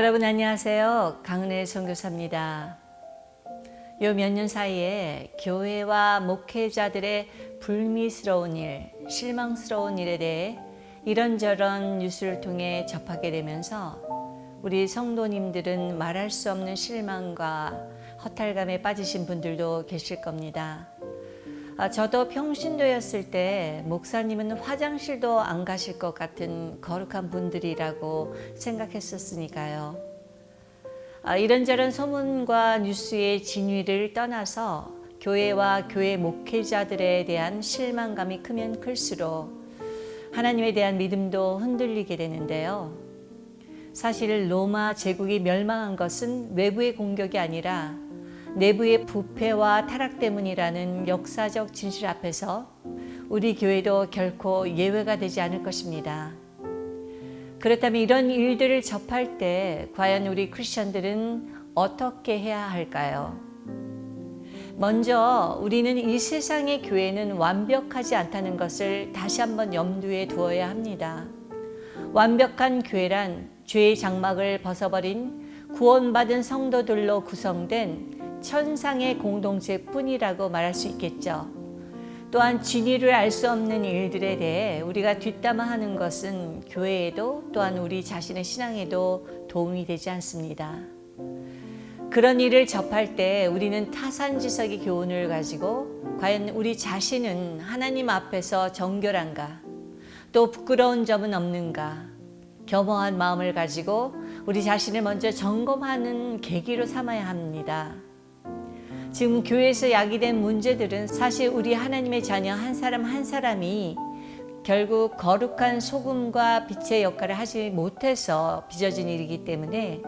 여러분 안녕하세요. 강은혜 선교사입니다. 요 몇 년 사이에 교회와 목회자들의 불미스러운 일, 실망스러운 일에 대해 이런저런 뉴스를 통해 접하게 되면서 우리 성도님들은 말할 수 없는 실망과 허탈감에 빠지신 분들도 계실 겁니다. 저도 평신도였을 때 목사님은 화장실도 안 가실 것 같은 거룩한 분들이라고 생각했었으니까요. 이런저런 소문과 뉴스의 진위를 떠나서 교회와 교회 목회자들에 대한 실망감이 크면 클수록 하나님에 대한 믿음도 흔들리게 되는데요. 사실 로마 제국이 멸망한 것은 외부의 공격이 아니라 내부의 부패와 타락 때문이라는 역사적 진실 앞에서 우리 교회도 결코 예외가 되지 않을 것입니다. 그렇다면 이런 일들을 접할 때 과연 우리 크리스천들은 어떻게 해야 할까요? 먼저 우리는 이 세상의 교회는 완벽하지 않다는 것을 다시 한번 염두에 두어야 합니다. 완벽한 교회란 죄의 장막을 벗어버린 구원받은 성도들로 구성된 천상의 공동체뿐이라고 말할 수 있겠죠. 또한 진위를 알 수 없는 일들에 대해 우리가 뒷담화하는 것은 교회에도 또한 우리 자신의 신앙에도 도움이 되지 않습니다. 그런 일을 접할 때 우리는 타산지석의 교훈을 가지고 과연 우리 자신은 하나님 앞에서 정결한가, 또 부끄러운 점은 없는가, 겸허한 마음을 가지고 우리 자신을 먼저 점검하는 계기로 삼아야 합니다. 지금 교회에서 야기된 문제들은 사실 우리 하나님의 자녀 한 사람 한 사람이 결국 거룩한 소금과 빛의 역할을 하지 못해서 빚어진 일이기 때문에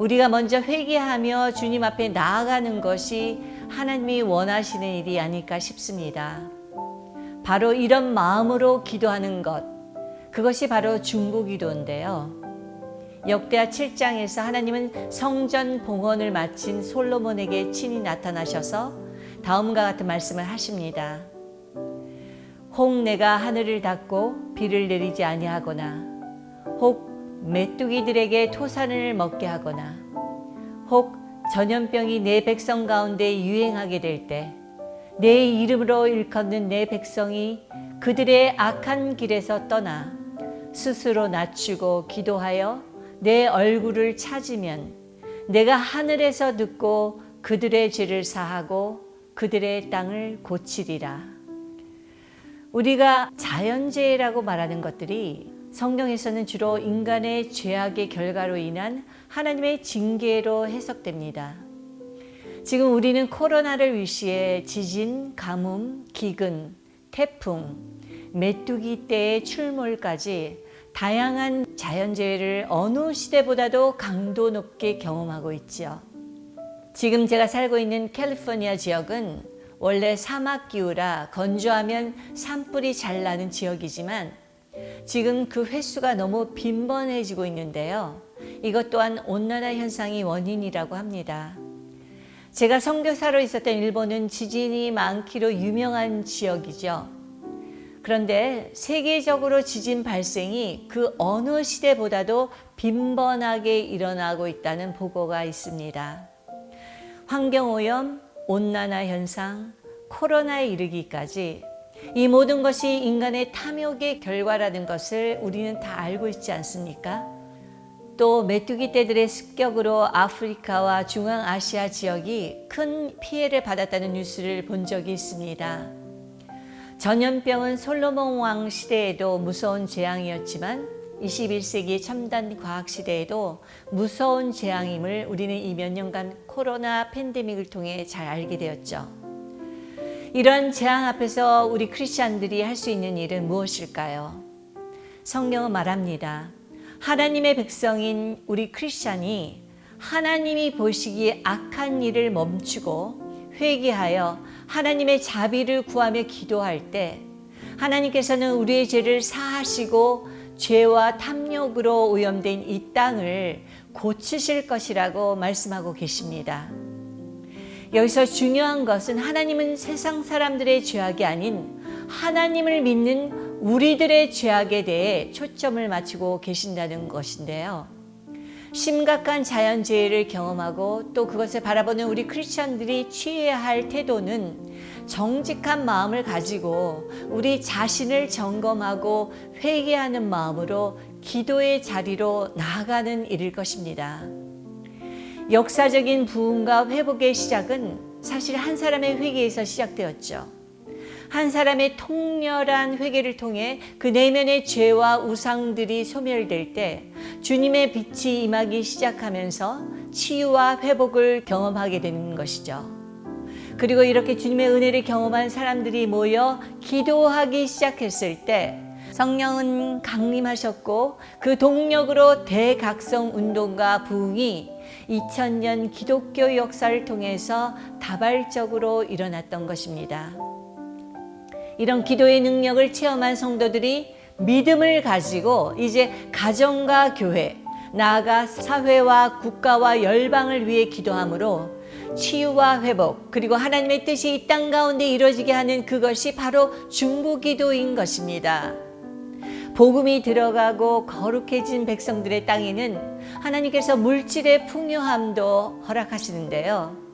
우리가 먼저 회개하며 주님 앞에 나아가는 것이 하나님이 원하시는 일이 아닐까 싶습니다. 바로 이런 마음으로 기도하는 것, 그것이 바로 중보기도인데요. 역대하 7장에서 하나님은 성전 봉헌을 마친 솔로몬에게 친히 나타나셔서 다음과 같은 말씀을 하십니다. 혹 내가 하늘을 닫고 비를 내리지 아니하거나, 혹 메뚜기들에게 토산을 먹게 하거나, 혹 전염병이 내 백성 가운데 유행하게 될 때 내 이름으로 일컫는 내 백성이 그들의 악한 길에서 떠나 스스로 낮추고 기도하여 내 얼굴을 찾으면 내가 하늘에서 듣고 그들의 죄를 사하고 그들의 땅을 고치리라. 우리가 자연재해라고 말하는 것들이 성경에서는 주로 인간의 죄악의 결과로 인한 하나님의 징계로 해석됩니다. 지금 우리는 코로나를 위시해 지진, 가뭄, 기근, 태풍, 메뚜기 떼의 출몰까지 다양한 자연재해를 어느 시대보다도 강도 높게 경험하고 있죠. 지금 제가 살고 있는 캘리포니아 지역은 원래 사막기후라 건조하면 산불이 잘 나는 지역이지만 지금 그 횟수가 너무 빈번해지고 있는데요. 이것 또한 온난화 현상이 원인이라고 합니다. 제가 선교사로 있었던 일본은 지진이 많기로 유명한 지역이죠. 그런데 세계적으로 지진 발생이 그 어느 시대보다도 빈번하게 일어나고 있다는 보고가 있습니다. 환경오염, 온난화 현상, 코로나에 이르기까지 이 모든 것이 인간의 탐욕의 결과라는 것을 우리는 다 알고 있지 않습니까? 또 메뚜기 떼들의 습격으로 아프리카와 중앙아시아 지역이 큰 피해를 받았다는 뉴스를 본 적이 있습니다. 전염병은 솔로몬 왕 시대에도 무서운 재앙이었지만 21세기 첨단 과학 시대에도 무서운 재앙임을 우리는 이 몇 년간 코로나 팬데믹을 통해 잘 알게 되었죠. 이런 재앙 앞에서 우리 크리스찬들이 할 수 있는 일은 무엇일까요? 성경은 말합니다. 하나님의 백성인 우리 크리스찬이 하나님이 보시기에 악한 일을 멈추고 회개하여 하나님의 자비를 구하며 기도할 때 하나님께서는 우리의 죄를 사하시고 죄와 탐욕으로 오염된 이 땅을 고치실 것이라고 말씀하고 계십니다. 여기서 중요한 것은 하나님은 세상 사람들의 죄악이 아닌 하나님을 믿는 우리들의 죄악에 대해 초점을 맞추고 계신다는 것인데요. 심각한 자연재해를 경험하고 또 그것을 바라보는 우리 크리스천들이 취해야 할 태도는 정직한 마음을 가지고 우리 자신을 점검하고 회개하는 마음으로 기도의 자리로 나아가는 일일 것입니다. 역사적인 부흥과 회복의 시작은 사실 한 사람의 회개에서 시작되었죠. 한 사람의 통렬한 회개를 통해 그 내면의 죄와 우상들이 소멸될 때 주님의 빛이 임하기 시작하면서 치유와 회복을 경험하게 되는 것이죠. 그리고 이렇게 주님의 은혜를 경험한 사람들이 모여 기도하기 시작했을 때 성령은 강림하셨고 그 동력으로 대각성 운동과 부흥이 2000년 기독교 역사를 통해서 다발적으로 일어났던 것입니다. 이런 기도의 능력을 체험한 성도들이 믿음을 가지고 이제 가정과 교회, 나아가 사회와 국가와 열방을 위해 기도함으로 치유와 회복, 그리고 하나님의 뜻이 이 땅 가운데 이루어지게 하는 그것이 바로 중보기도인 것입니다. 복음이 들어가고 거룩해진 백성들의 땅에는 하나님께서 물질의 풍요함도 허락하시는데요.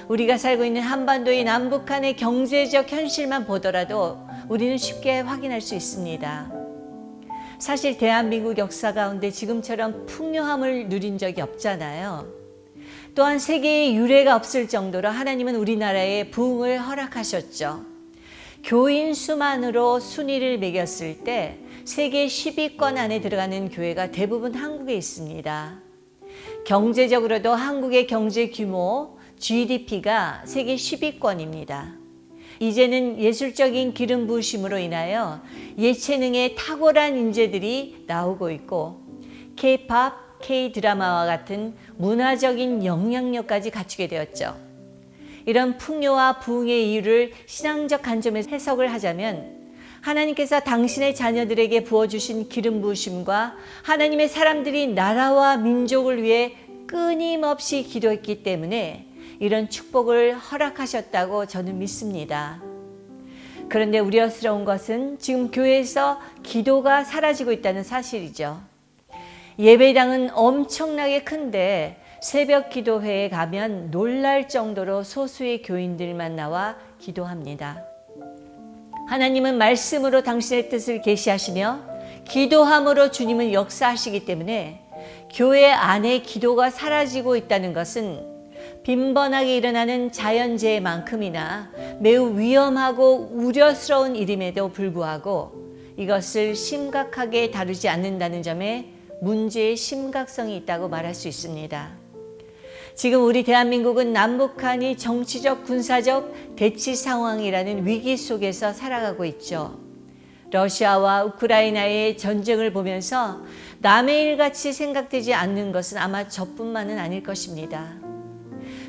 우리가 살고 있는 한반도의 남북한의 경제적 현실만 보더라도 우리는 쉽게 확인할 수 있습니다. 사실 대한민국 역사 가운데 지금처럼 풍요함을 누린 적이 없잖아요. 또한 세계에 유례가 없을 정도로 하나님은 우리나라에 부흥을 허락하셨죠. 교인 수만으로 순위를 매겼을 때 세계 10위권 안에 들어가는 교회가 대부분 한국에 있습니다. 경제적으로도 한국의 경제 규모, GDP가 세계 10위권입니다. 이제는 예술적인 기름 부으심으로 인하여 예체능의 탁월한 인재들이 나오고 있고 K-팝, K-드라마와 같은 문화적인 영향력까지 갖추게 되었죠. 이런 풍요와 부흥의 이유를 신앙적 관점에서 해석을 하자면 하나님께서 당신의 자녀들에게 부어주신 기름 부으심과 하나님의 사람들이 나라와 민족을 위해 끊임없이 기도했기 때문에 이런 축복을 허락하셨다고 저는 믿습니다. 그런데 우려스러운 것은 지금 교회에서 기도가 사라지고 있다는 사실이죠. 예배당은 엄청나게 큰데 새벽 기도회에 가면 놀랄 정도로 소수의 교인들만 나와 기도합니다. 하나님은 말씀으로 당신의 뜻을 계시하시며 기도함으로 주님은 역사하시기 때문에 교회 안에 기도가 사라지고 있다는 것은 빈번하게 일어나는 자연재해만큼이나 매우 위험하고 우려스러운 일임에도 불구하고 이것을 심각하게 다루지 않는다는 점에 문제의 심각성이 있다고 말할 수 있습니다. 지금 우리 대한민국은 남북한이 정치적, 군사적 대치 상황이라는 위기 속에서 살아가고 있죠. 러시아와 우크라이나의 전쟁을 보면서 남의 일같이 생각되지 않는 것은 아마 저뿐만은 아닐 것입니다.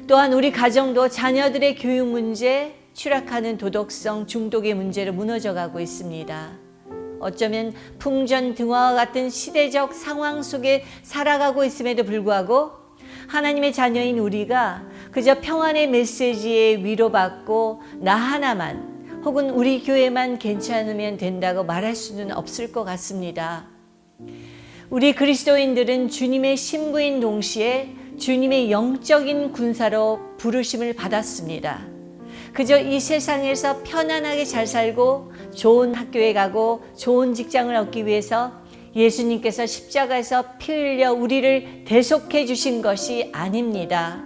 또한 우리 가정도 자녀들의 교육 문제, 추락하는 도덕성, 중독의 문제로 무너져가고 있습니다. 어쩌면 풍전등화와 같은 시대적 상황 속에 살아가고 있음에도 불구하고 하나님의 자녀인 우리가 그저 평안의 메시지에 위로받고 나 하나만 혹은 우리 교회만 괜찮으면 된다고 말할 수는 없을 것 같습니다. 우리 그리스도인들은 주님의 신부인 동시에 주님의 영적인 군사로 부르심을 받았습니다. 그저 이 세상에서 편안하게 잘 살고 좋은 학교에 가고 좋은 직장을 얻기 위해서 예수님께서 십자가에서 피 흘려 우리를 대속해 주신 것이 아닙니다.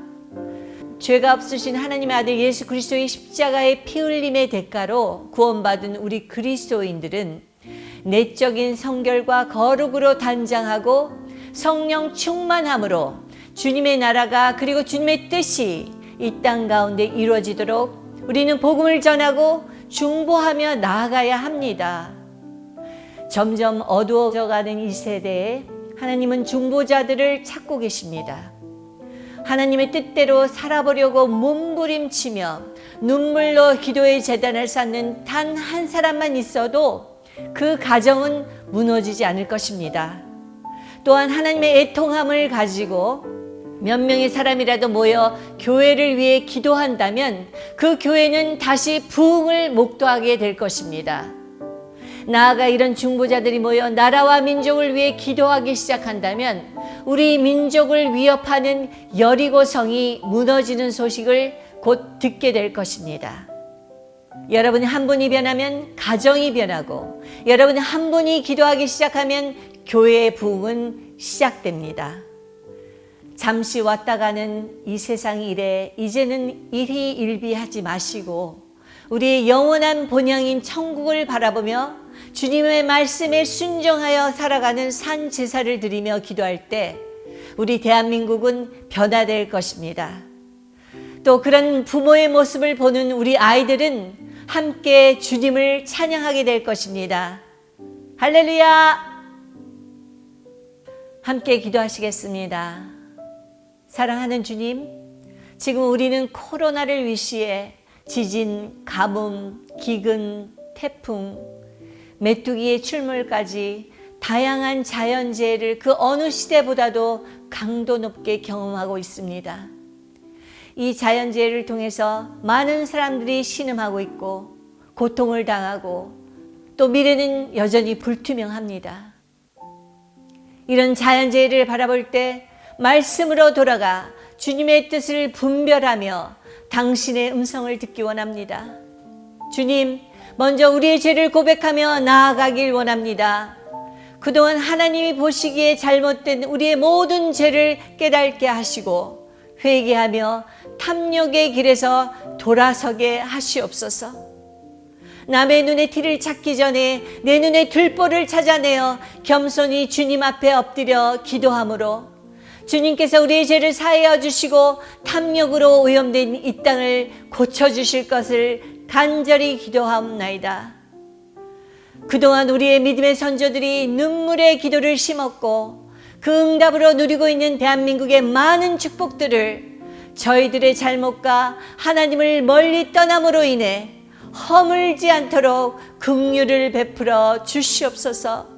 죄가 없으신 하나님의 아들 예수 그리스도의 십자가의 피 흘림의 대가로 구원받은 우리 그리스도인들은 내적인 성결과 거룩으로 단장하고 성령 충만함으로 주님의 나라가 그리고 주님의 뜻이 이 땅 가운데 이루어지도록 우리는 복음을 전하고 중보하며 나아가야 합니다. 점점 어두워져가는 이 세대에 하나님은 중보자들을 찾고 계십니다. 하나님의 뜻대로 살아보려고 몸부림치며 눈물로 기도의 제단을 쌓는 단 한 사람만 있어도 그 가정은 무너지지 않을 것입니다. 또한 하나님의 애통함을 가지고 몇 명의 사람이라도 모여 교회를 위해 기도한다면 그 교회는 다시 부흥을 목도하게 될 것입니다. 나아가 이런 중보자들이 모여 나라와 민족을 위해 기도하기 시작한다면 우리 민족을 위협하는 여리고성이 무너지는 소식을 곧 듣게 될 것입니다. 여러분 한 분이 변하면 가정이 변하고, 여러분 한 분이 기도하기 시작하면 교회의 부흥은 시작됩니다. 잠시 왔다 가는 이 세상 일에 이제는 일희일비하지 마시고 우리의 영원한 본향인 천국을 바라보며 주님의 말씀에 순종하여 살아가는 산 제사를 드리며 기도할 때 우리 대한민국은 변화될 것입니다. 또 그런 부모의 모습을 보는 우리 아이들은 함께 주님을 찬양하게 될 것입니다. 할렐루야! 함께 기도하시겠습니다. 사랑하는 주님, 지금 우리는 코로나를 위시해 지진, 가뭄, 기근, 태풍, 메뚜기의 출몰까지 다양한 자연재해를 그 어느 시대보다도 강도 높게 경험하고 있습니다. 이 자연재해를 통해서 많은 사람들이 신음하고 있고 고통을 당하고 또 미래는 여전히 불투명합니다. 이런 자연재해를 바라볼 때 말씀으로 돌아가 주님의 뜻을 분별하며 당신의 음성을 듣기 원합니다. 주님, 먼저 우리의 죄를 고백하며 나아가길 원합니다. 그동안 하나님이 보시기에 잘못된 우리의 모든 죄를 깨닫게 하시고 회개하며 탐욕의 길에서 돌아서게 하시옵소서. 남의 눈에 티를 찾기 전에 내 눈에 들보를 찾아내어 겸손히 주님 앞에 엎드려 기도함으로 주님께서 우리의 죄를 사하여 주시고 탐욕으로 오염된 이 땅을 고쳐주실 것을 간절히 기도하옵나이다. 그동안 우리의 믿음의 선조들이 눈물의 기도를 심었고 그 응답으로 누리고 있는 대한민국의 많은 축복들을 저희들의 잘못과 하나님을 멀리 떠남으로 인해 허물지 않도록 긍휼을 베풀어 주시옵소서.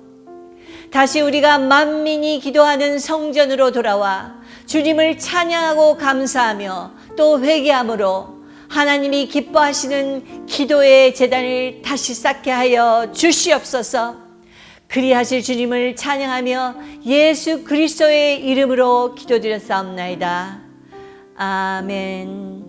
다시 우리가 만민이 기도하는 성전으로 돌아와 주님을 찬양하고 감사하며 또 회개함으로 하나님이 기뻐하시는 기도의 제단을 다시 쌓게 하여 주시옵소서. 그리하실 주님을 찬양하며 예수 그리스도의 이름으로 기도드렸사옵나이다. 아멘.